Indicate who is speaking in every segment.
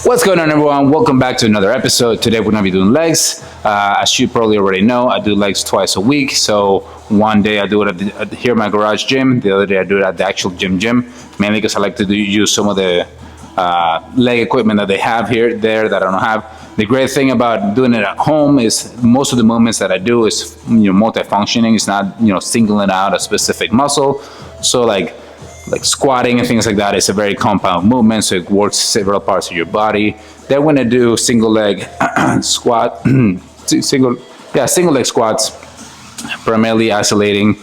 Speaker 1: What's going on, everyone? Welcome back to another episode. Today we're going to be doing legs. As you probably already know, I do legs twice a week. So one day I do it here at my garage gym. The other day I do it at the actual gym, mainly because I like to use some of the leg equipment that they have there that I don't have. The great thing about doing it at home is most of the movements that I do is multifunctioning. It's not singling out a specific muscle. So like squatting and things like that is a very compound movement, so it works several parts of your body. Then when I do single leg squat, single leg squats, primarily isolating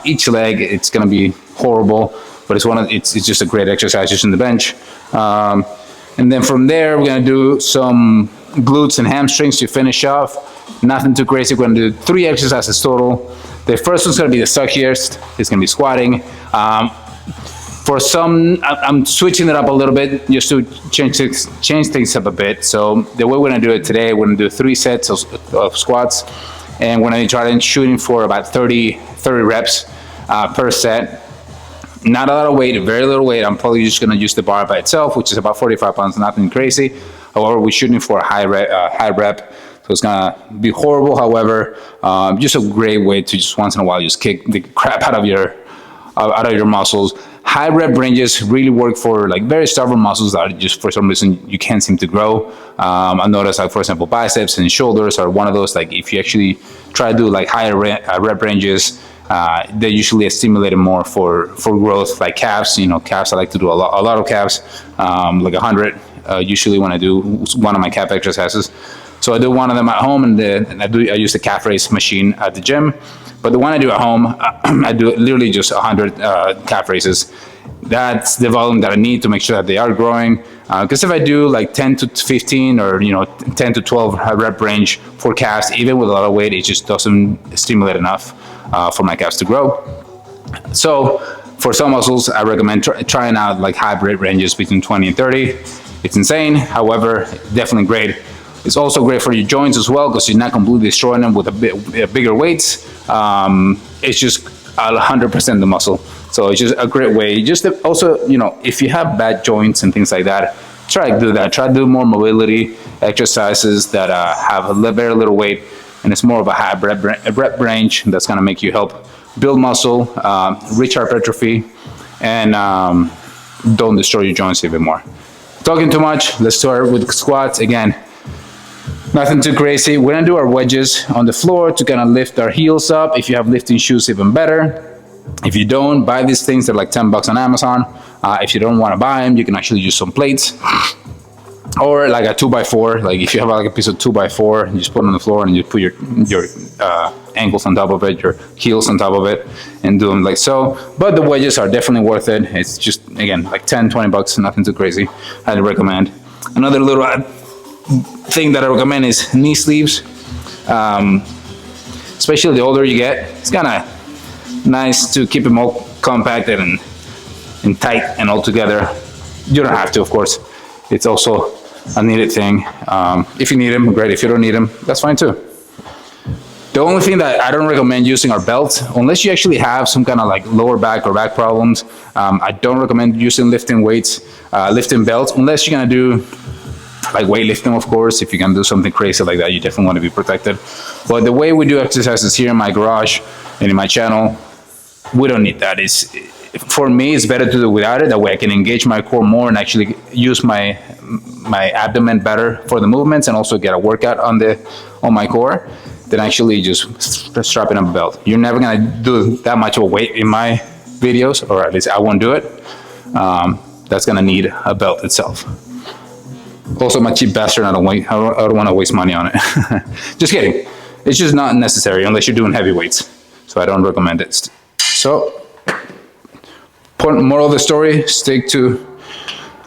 Speaker 1: each leg, it's going to be horrible, but it's just a great exercise just on the bench. And then from there, we're going to do some glutes and hamstrings to finish off. Nothing too crazy. We're going to do 3 exercises total. The first one's going to be the suckiest. It's going to be squatting. For some, I'm switching it up a little bit just to change things up a bit. So the way we're going to do it today, we're going to do 3 sets of squats, and we're going to try shooting for about 30 reps per set. Not a lot of weight, very little weight. I'm probably just going to use the bar by itself, which is about 45 pounds, nothing crazy. However, we're shooting for a high rep, so it's going to be horrible. However, just a great way to just once in a while just kick the crap out of your muscles. High rep ranges really work for like very stubborn muscles that just for some reason you can't seem to grow. I noticed, like, for example, biceps and shoulders are one of those. Like, if you actually try to do like higher rep ranges, they usually stimulate more for growth. Like calves, calves, I like to do a lot of calves, like 100 usually when I do one of my calf exercises. So I do one of them at home, and I use the calf raise machine at the gym. But the one I do at home, I do literally just 100 calf raises. That's the volume that I need to make sure that they are growing. Because if I do like 10 to 15 or 10 to 12 rep range for calves, even with a lot of weight, it just doesn't stimulate enough for my calves to grow. So for some muscles, I recommend trying out like high rep ranges between 20 and 30. It's insane. However, definitely great. It's also great for your joints as well, because you're not completely destroying them with bigger weights. It's just 100% the muscle. So it's just a great way. Just to also, if you have bad joints and things like that, try to do that. Try to do more mobility exercises that have very little weight, and it's more of a high rep range that's going to make you help build muscle, reach hypertrophy, and don't destroy your joints even more. Talking too much. Let's start with squats again. Nothing too crazy. We're gonna do our wedges on the floor to kind of lift our heels up. If you have lifting shoes, even better. If you don't, buy these things. They're like $10 on Amazon. If you don't want to buy them, you can actually use some plates, or like a 2x4. Like if you have like a piece of 2x4, you just put it on the floor and you put your ankles on top of it, your heels on top of it, and do them like so. But the wedges are definitely worth it. It's just, again, like $10-20, nothing too crazy. I'd recommend. Another little thing that I recommend is knee sleeves. Especially the older you get, it's kind of nice to keep them all compacted and tight and all together. You don't have to, of course. It's also a needed thing. If you need them, great. If you don't need them, that's fine too. The only thing that I don't recommend using are belts, unless you actually have some kind of like lower back or back problems. I don't recommend using lifting weights, lifting belts, unless you're gonna do like weightlifting, of course. If you're gonna do something crazy like that, you definitely want to be protected. But the way we do exercises here in my garage and in my channel, we don't need that. For me, it's better to do without it. That way I can engage my core more and actually use my abdomen better for the movements, and also get a workout on my core, than actually just strapping up a belt. You're never gonna do that much of a weight in my videos, or at least I won't do it. That's gonna need a belt itself. Also, I'm a cheap bastard. I don't want to waste money on it. Just kidding. It's just not necessary unless you're doing heavy weights. So I don't recommend it. So, moral of the story: stick to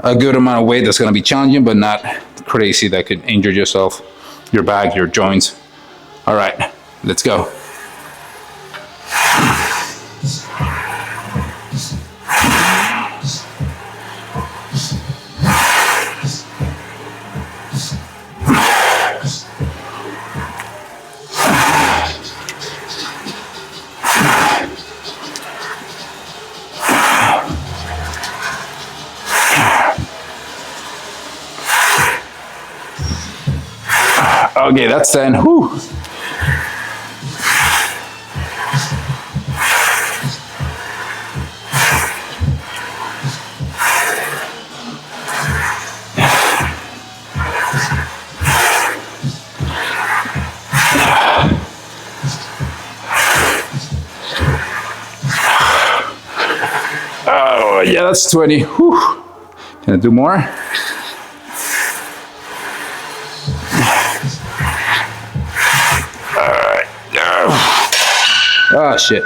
Speaker 1: a good amount of weight that's going to be challenging, but not crazy that could injure yourself, your back, your joints. All right, let's go. Okay, that's 10. Whew. Oh, yeah, that's 20. Whew. Can I do more? Alright. Oh, shit.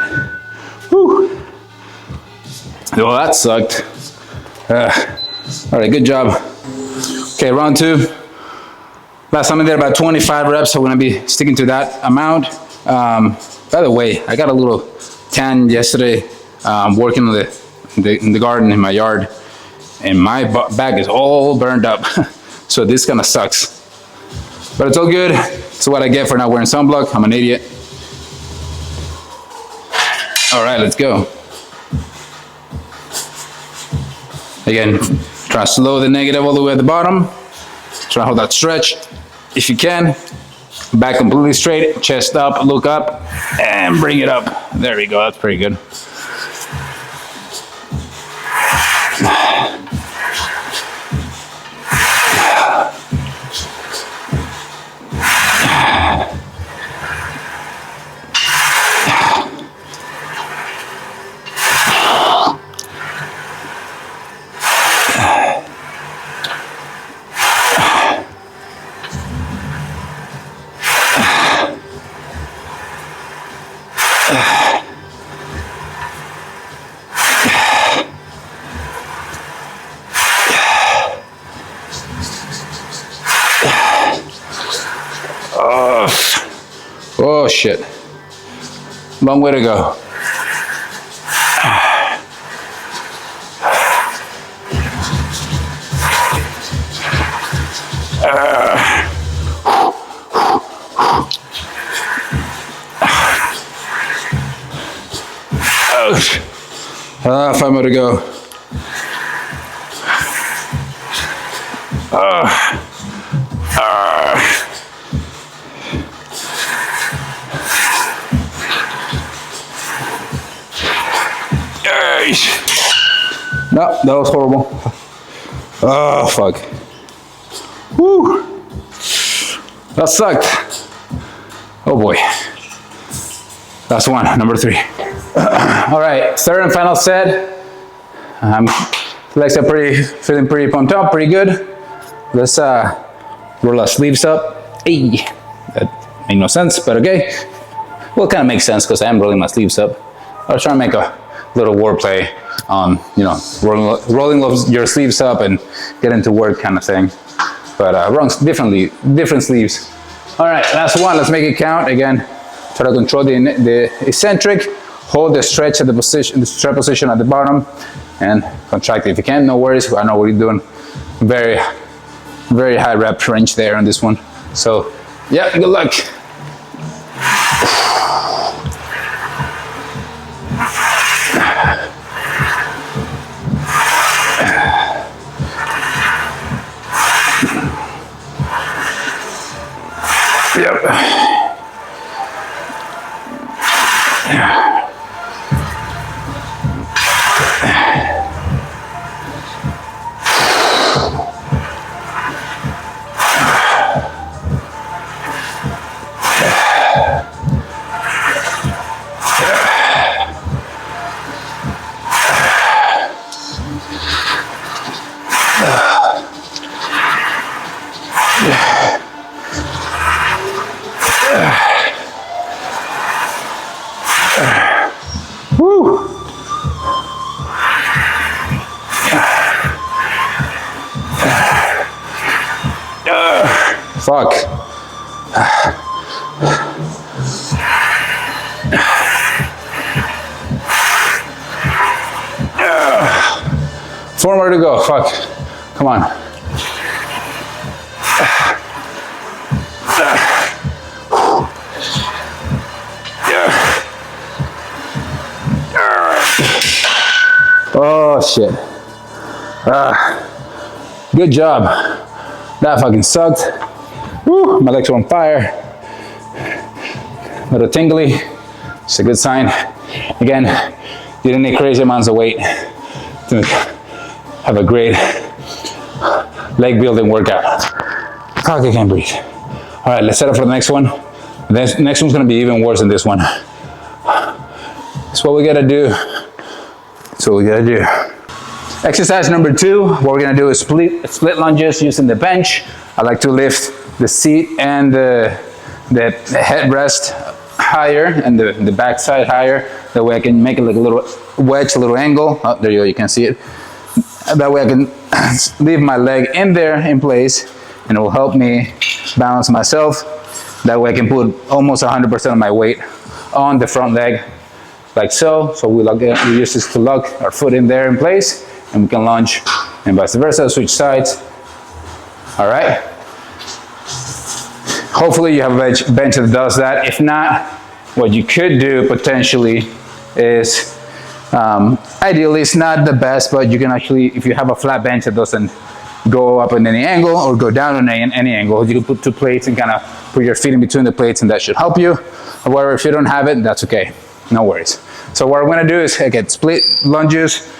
Speaker 1: Whew. Well, that sucked. Alright, good job. Okay, round 2. Last time I did about 25 reps, so I'm gonna be sticking to that amount. By the way, I got a little tan yesterday working on in the garden in my yard, and my back is all burned up. So this kind of sucks. But it's all good. It's what I get for not wearing sunblock. I'm an idiot. All right, let's go. Again, try to slow the negative all the way at the bottom. Try to hold that stretch if you can. Back completely straight, chest up, look up, and bring it up. There we go, that's pretty good. Oh shit. Long way to go. Five more to go. No, that was horrible. Oh, fuck. Woo. That sucked. Oh boy. Last one, number 3. All right, third and final set. Legs are feeling pretty pumped up, pretty good. Let's roll our sleeves up. Hey, that made no sense, but okay. Well, it kind of makes sense because I am rolling my sleeves up. I was trying to make a little wordplay on, you know, rolling your sleeves up and get into work kind of thing. But different sleeves. All right, last one. Let's make it count. Again, try to control the eccentric. Hold the stretch at the stretch position at the bottom, and contract if you can. No worries. I know what you're doing. Very high rep range there on this one. So yeah, good luck. Yep. Fuck. 4 more to go. Fuck. Come on. Oh shit. Good job. That fucking sucked. Woo, my legs are on fire. A little tingly. It's a good sign. Again, you don't need crazy amounts of weight to have a great leg building workout. Fuck, I can't breathe. All right, let's set up for the next one. The next one's gonna be even worse than this one. That's what we gotta do. That's what we gotta do. Exercise number 2, what we're gonna do is split lunges using the bench. I like to lift the seat and the headrest higher and the back side higher. That way I can make it like a little wedge, a little angle. Oh, there you go, you can see it. That way I can leave my leg in there in place, and it will help me balance myself. That way I can put almost 100% of my weight on the front leg, like so. So we use this to lock our foot in there in place, and we can lunge and vice versa, switch sides. All right. Hopefully you have a bench that does that. If not, what you could do potentially is, ideally it's not the best, but you can actually, if you have a flat bench that doesn't go up in any angle or go down in any angle, you can put 2 plates and kind of put your feet in between the plates, and that should help you. However, if you don't have it, that's okay, no worries. So what I'm gonna do is, again, split lunges.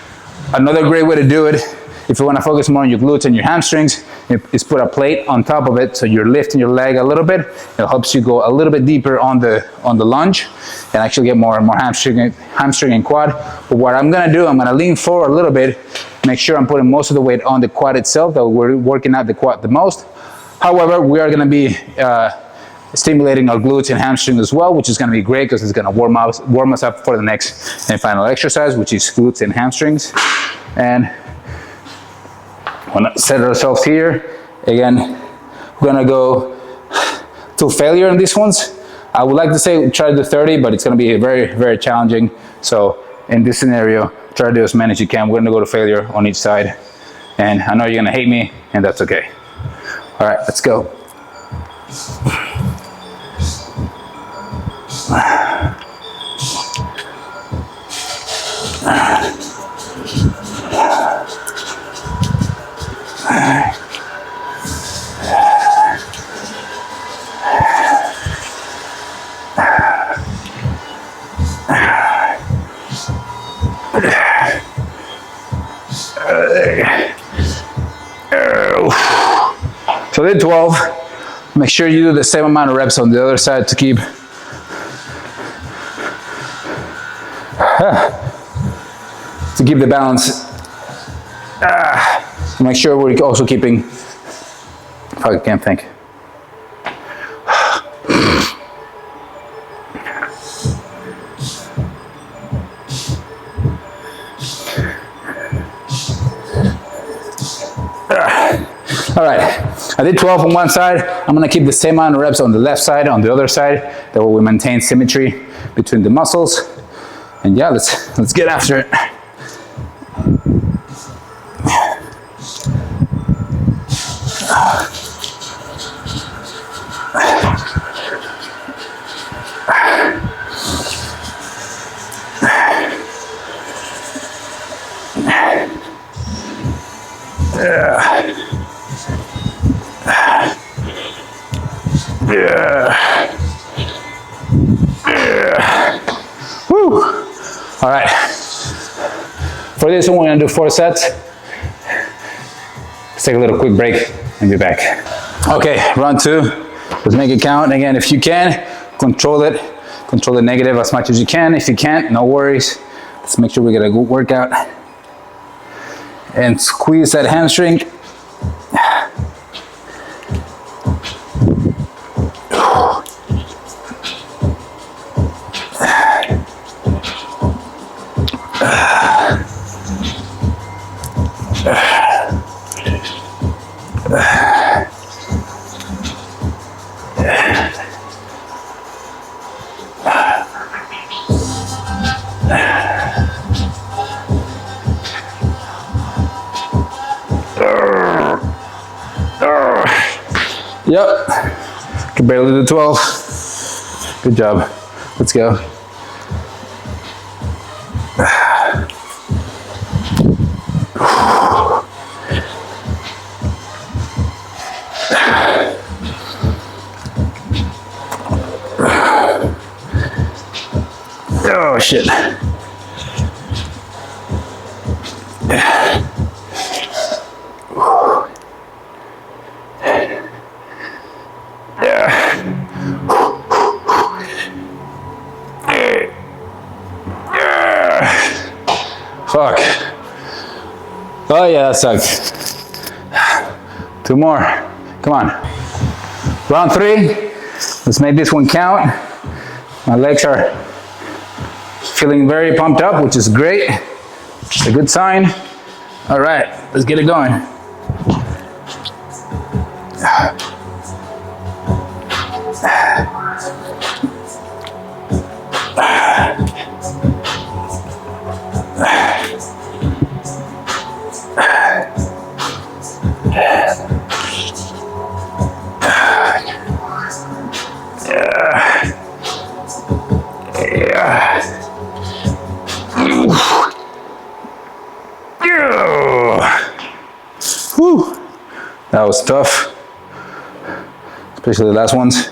Speaker 1: Another great way to do it, if you want to focus more on your glutes and your hamstrings, is put a plate on top of it, so you're lifting your leg a little bit. It helps you go a little bit deeper on the lunge and actually get more and more hamstring and quad. But what I'm gonna do, I'm gonna lean forward a little bit, make sure I'm putting most of the weight on the quad itself, that we're working out the quad the most. However, we are gonna be stimulating our glutes and hamstrings as well, which is gonna be great because it's gonna warm us up for the next and final exercise, which is glutes and hamstrings. And we're gonna set ourselves here. Again, we're gonna go to failure in these ones. I would like to say try to do 30, but it's gonna be very, very challenging. So in this scenario, try to do as many as you can. We're gonna go to failure on each side. And I know you're gonna hate me, and that's okay. All right, let's go. So then 12, make sure you do the same amount of reps on the other side to keep the balance. Make sure we're also keeping, I can't think. All right, I did 12 on one side. I'm gonna keep the same amount of reps on the left side, on the other side. That way we maintain symmetry between the muscles. And yeah, let's get after it. Woo! All right. For this one, we're gonna do 4 sets. Let's take a little quick break and be back. Okay, round 2. Let's make it count. Again, if you can, control it. Control the negative as much as you can. If you can't, no worries. Let's make sure we get a good workout. And squeeze that hamstring. Yep, can barely do 12. Good job. Let's go. Oh shit. Fuck. Oh yeah, that sucked. 2 more. Come on. Round 3. Let's make this one count. My legs are feeling very pumped up, which is great. It's a good sign. All right, let's get it going. Whew. That was tough, especially the last ones.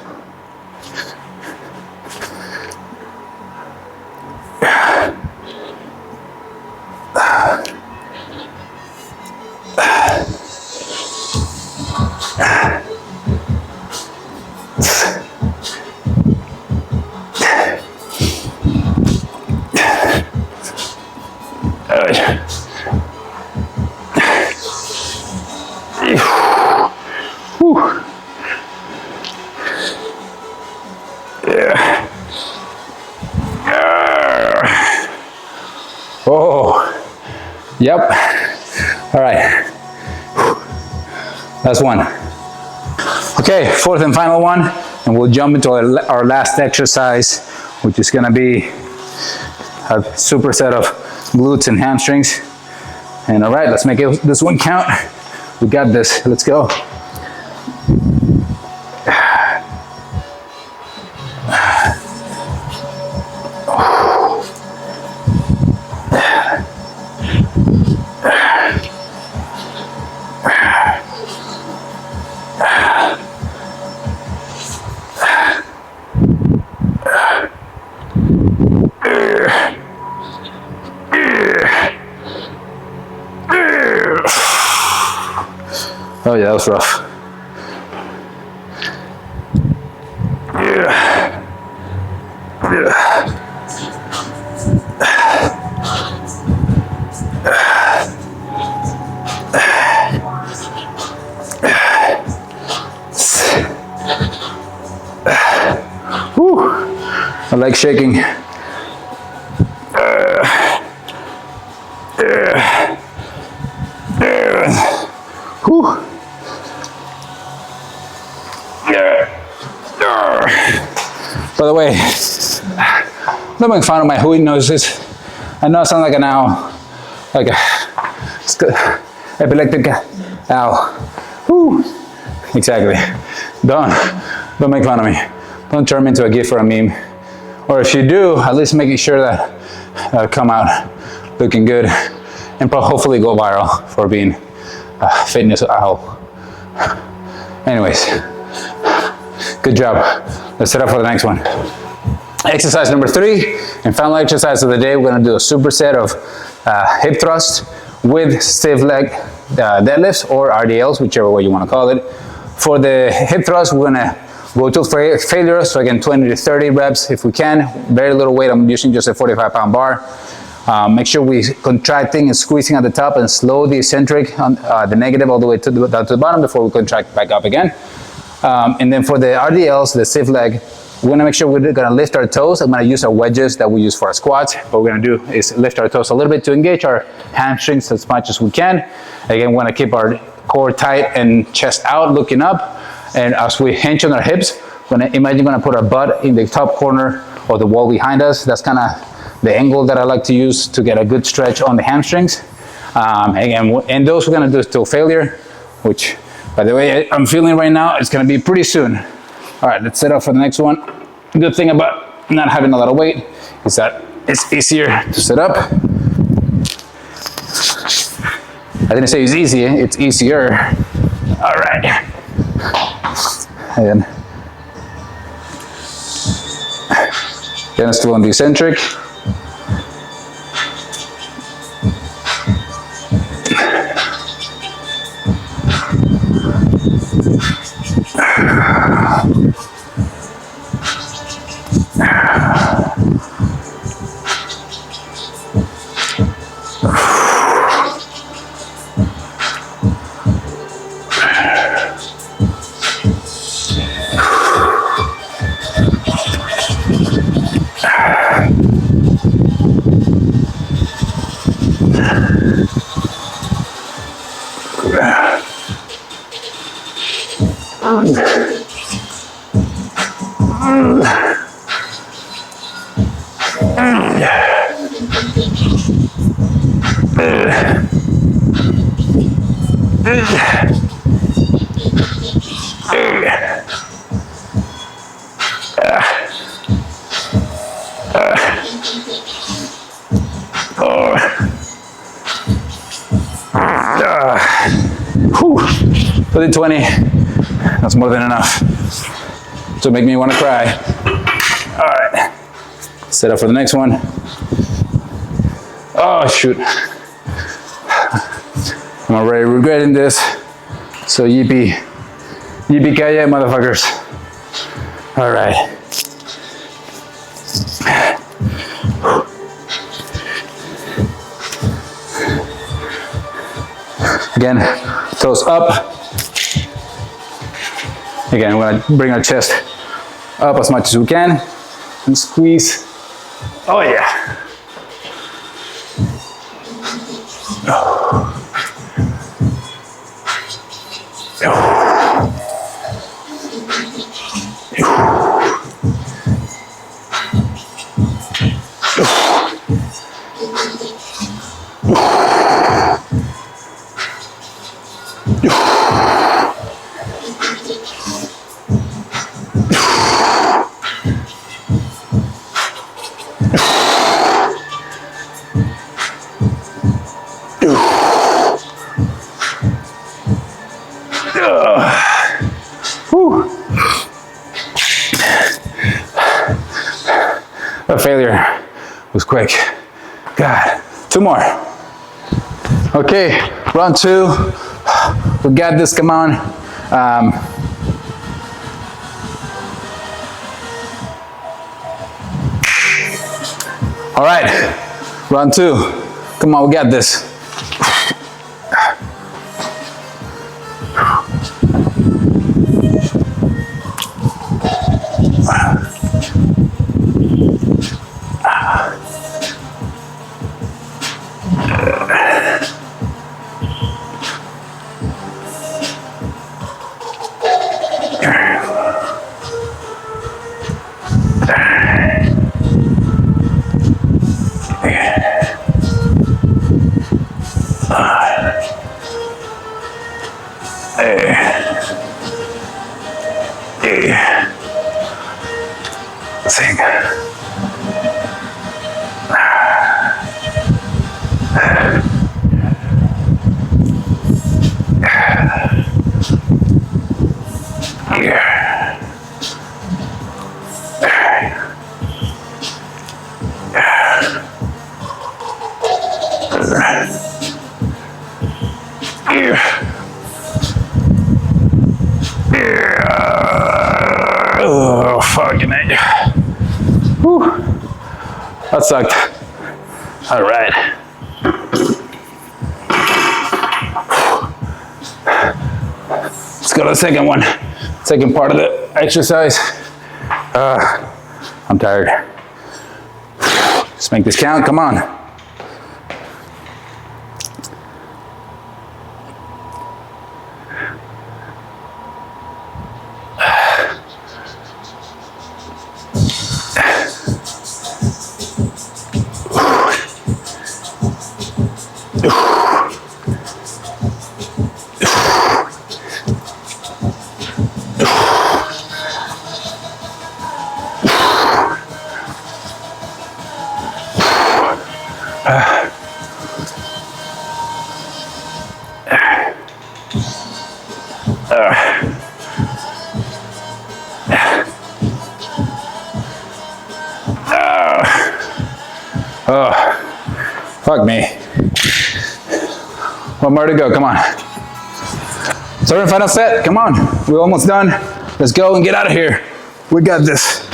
Speaker 1: Oh, yep. All right. Last one. Okay, 4th and final one, and we'll jump into our last exercise, which is gonna be a superset of glutes and hamstrings. And all right, let's make this one count. We got this. Let's go. Oh yeah, that was rough. Whew. My leg's shaking. Whew. By the way, don't make fun of my hooey noises. I know I sound like an owl, like a epileptic owl. Woo. Exactly. Don't make fun of me. Don't turn me into a gif or a meme. Or if you do, at least making sure that I come out looking good and hopefully go viral for being a fitness owl. Anyways, good job. Let's set up for the next one. Exercise number 3, and final exercise of the day. We're gonna do a superset of hip thrust with stiff leg deadlifts or RDLs, whichever way you wanna call it. For the hip thrust, we're gonna go to failure, so again, 20 to 30 reps if we can. Very little weight, I'm using just a 45-pound bar. Make sure we contracting and squeezing at the top and slow the eccentric on the negative all the way down to the bottom before we contract back up again. And then for the RDLs, the stiff leg, we're gonna make sure we're gonna lift our toes. I'm gonna use our wedges that we use for our squats. What we're gonna do is lift our toes a little bit to engage our hamstrings as much as we can. Again, we wanna keep our core tight and chest out, looking up. And as we hinge on our hips, imagine we're gonna put our butt in the top corner of the wall behind us. That's kind of the angle that I like to use to get a good stretch on the hamstrings. And those we're gonna do till failure, which, by the way, I'm feeling right now, it's gonna be pretty soon. All right, let's set up for the next one. The good thing about not having a lot of weight is that it's easier to set up. I didn't say it's easy, it's easier. All right. And then still on the eccentric. For the 20, that's more than enough to make me want to cry. All right, set up for the next one. Oh shoot, I'm already regretting this. So yippee ki-yay, motherfuckers. All right. Again, toes up. Again, we're gonna bring our chest up as much as we can and squeeze. Oh yeah. That failure was quick. God, 2 more. Okay, round 2. We got this, come on. All right, round 2. Come on, we got this. Sing. Oh, fucking it. Whew. That sucked. All right. Let's go to the second one. Second part of the exercise. I'm tired. Let's make this count, come on. Oh, fuck me. One more to go, come on. Third and final set, come on. We're almost done. Let's go and get out of here. We got this.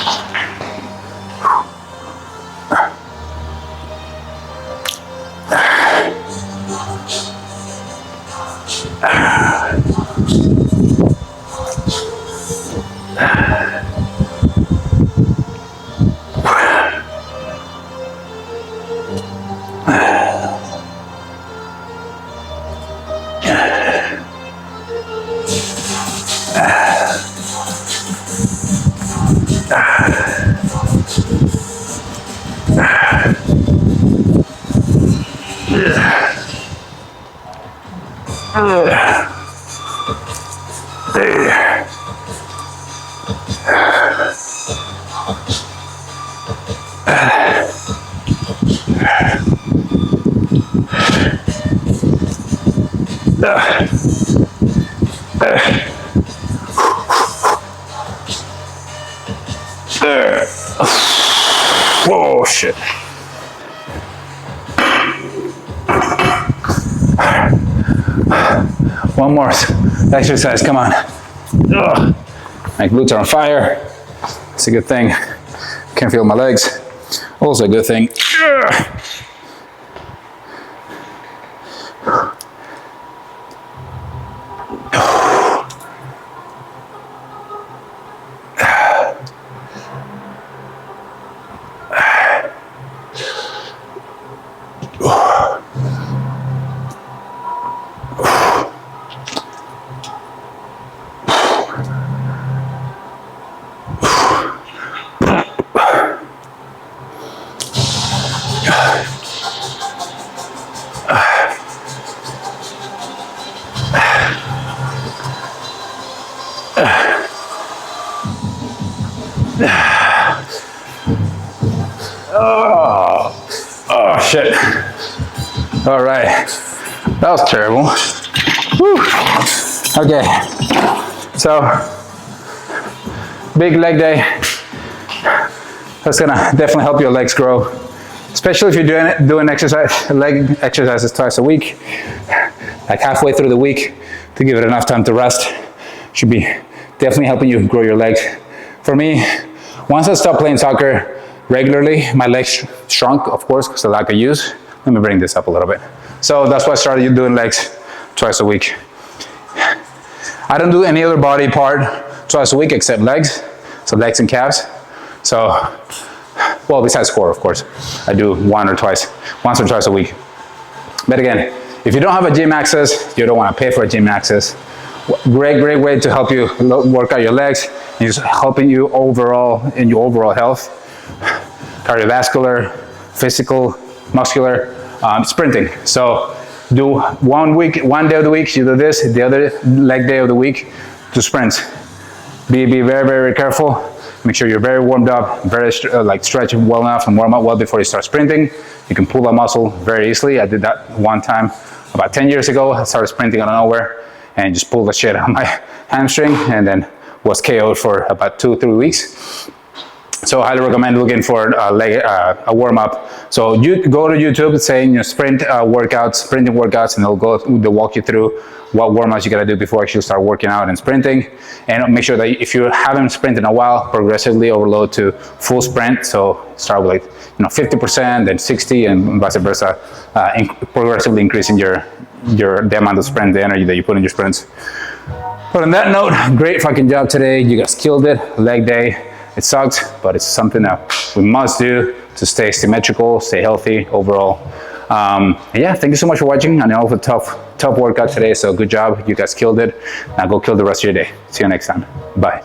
Speaker 1: Whoa, shit. One more exercise, come on. Ugh. My glutes are on fire. It's a good thing. Can't feel my legs. Also a good thing. Ugh. Oh shit. All right, that was terrible. Whew. Okay, so big leg day. That's gonna definitely help your legs grow, especially if you're doing leg exercises twice a week, like halfway through the week, to give it enough time to rest. Should be definitely helping you grow your legs. For me, once I stopped playing soccer regularly, my legs shrunk, of course, because of lack of use. Let me bring this up a little bit. So that's why I started doing legs twice a week. I don't do any other body part twice a week except legs, so legs and calves. So, well, besides core, of course, I do once or twice a week. But again, if you don't have a gym access, you don't want to pay for a gym access, great way to help you work out your legs and just helping you overall in your overall health, cardiovascular, physical, muscular, sprinting. So do one day of the week you do this, the other leg day of the week do sprints. Be very careful. Make sure you're very warmed up, very stretch well enough and warm up well before you start sprinting. You can pull that muscle very easily. I did that one time about 10 years ago. I started sprinting out of nowhere and just pulled the shit out of my hamstring and then was KO'd for about 2-3 weeks. So I highly recommend looking for a warm-up. So you go to YouTube saying sprinting workouts, and they'll walk you through what warm-ups you gotta do before you actually start working out and sprinting. And make sure that if you haven't sprinted in a while, progressively overload to full sprint. So start with 50%, then 60, and vice versa, progressively increasing the amount of sprint, the energy that you put in your sprints. But on that note, great fucking job today. You guys killed it. Leg day. It sucks, but it's something that we must do to stay symmetrical, stay healthy overall. Yeah, thank you so much for watching. I know it was a tough workout today, so good job. You guys killed it. Now go kill the rest of your day. See you next time. Bye.